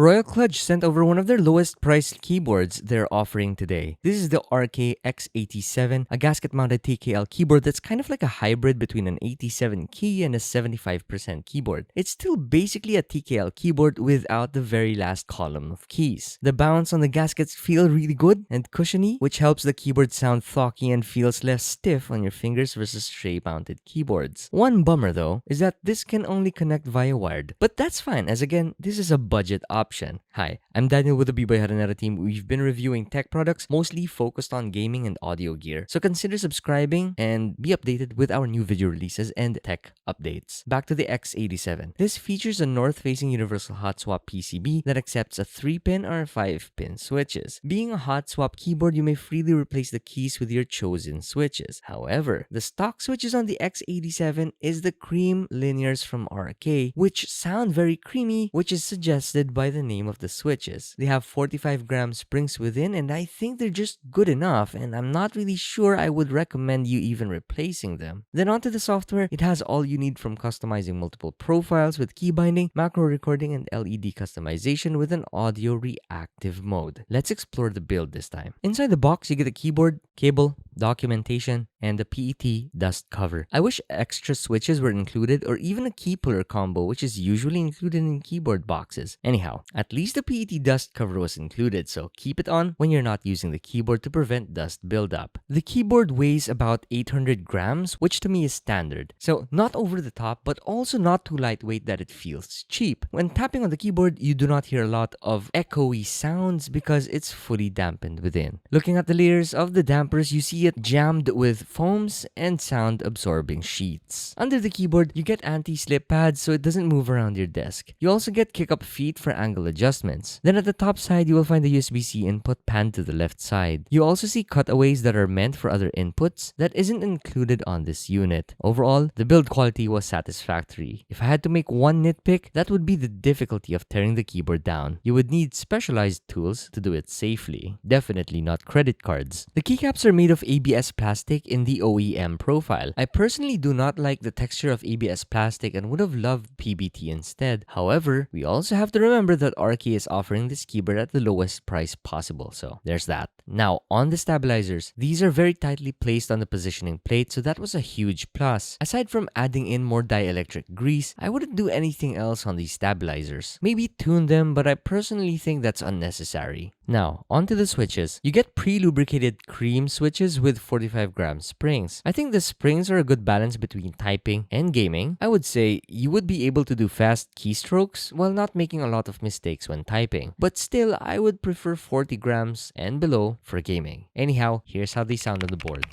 Royal Kludge sent over one of their lowest priced keyboards they're offering today. This is the X87, a gasket-mounted TKL keyboard that's kind of like a hybrid between an 87 key and a 75% keyboard. It's still basically a TKL keyboard without the very last column of keys. The bounce on the gaskets feel really good and cushiony, which helps the keyboard sound thocky and feels less stiff on your fingers versus tray-mounted keyboards. One bummer though is that this can only connect via wired, but that's fine as again, this is a budget option. Hi, I'm Daniel with the Biboyharanero team. We've been reviewing tech products mostly focused on gaming and audio gear. So consider subscribing and be updated with our new video releases and tech updates. Back to the X87. This features a north-facing universal hot swap PCB that accepts a 3-pin or 5-pin switches. Being a hot swap keyboard, you may freely replace the keys with your chosen switches. However, the stock switches on the X87 is the cream linears from RK, which sound very creamy, which is suggested by the name of the switches. They have 45-gram springs within, and I think they're just good enough, and I'm not really sure I would recommend you even replacing them. Then onto the software, it has all you need from customizing multiple profiles with key binding, macro recording, and LED customization with an audio reactive mode. Let's explore the build this time. Inside the box, you get a keyboard, cable, documentation, and the PET dust cover. I wish extra switches were included or even a key puller combo, which is usually included in keyboard boxes. Anyhow, at least the PET dust cover was included, so keep it on when you're not using the keyboard to prevent dust buildup. The keyboard weighs about 800 grams, which to me is standard. So not over the top, but also not too lightweight that it feels cheap. When tapping on the keyboard, you do not hear a lot of echoey sounds because it's fully dampened within. Looking at the layers of the dampers, you see it jammed with foams and sound absorbing sheets. Under the keyboard, you get anti-slip pads so it doesn't move around your desk. You also get kick-up feet for angle adjustments. Then at the top side, you will find the USB-C input pan to the left side. You also see cutaways that are meant for other inputs that isn't included on this unit. Overall, the build quality was satisfactory. If I had to make one nitpick, that would be the difficulty of tearing the keyboard down. You would need specialized tools to do it safely. Definitely not credit cards. The keycaps are made of ABS plastic in the OEM profile. I personally do not like the texture of ABS plastic and would have loved PBT instead. However, we also have to remember that RK is offering this keyboard at the lowest price possible, so there's that. Now, on the stabilizers, these are very tightly placed on the positioning plate, so that was a huge plus. Aside from adding in more dielectric grease, I wouldn't do anything else on these stabilizers. Maybe tune them, but I personally think that's unnecessary. Now, onto the switches. You get pre-lubricated cream switches with 45-gram springs. I think the springs are a good balance between typing and gaming. I would say you would be able to do fast keystrokes while not making a lot of mistakes when typing. But still, I would prefer 40 grams and below for gaming. Anyhow, here's how they sound on the board.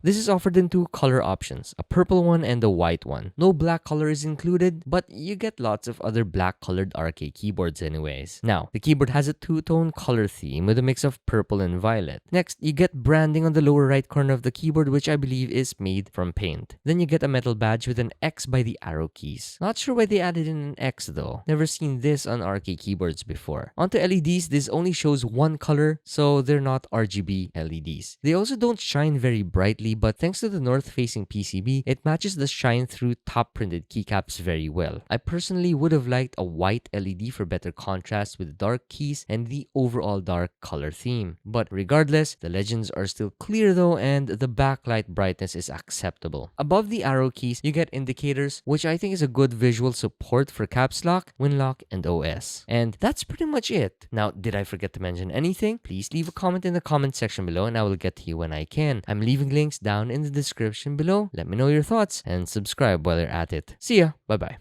This is offered in two color options, a purple one and a white one. No black color is included, but you get lots of other black colored RK keyboards anyways. Now, the keyboard has a two-tone color theme with a mix of purple and violet. Next, you get branding on the lower right corner of the keyboard, which I believe is made from paint. Then you get a metal badge with an X by the arrow keys. Not sure why they added in an X though. Never seen this on RK keyboards before. Onto LEDs, this only shows one color, so they're not RGB LEDs. They also don't shine very brightly, but thanks to the north-facing PCB, it matches the shine-through top-printed keycaps very well. I personally would have liked a white LED for better contrast with dark keys and the overall dark color theme. But regardless, the legends are still clear though, and the backlight brightness is acceptable. Above the arrow keys, you get indicators, which I think is a good visual support for caps lock, win lock, and OS. And that's pretty much it. Now, did I forget to mention anything? Please leave a comment in the comment section below and I will get to you when I can. I'm leaving links down in the description below. Let me know your thoughts and subscribe while you're at it. See ya. Bye-bye.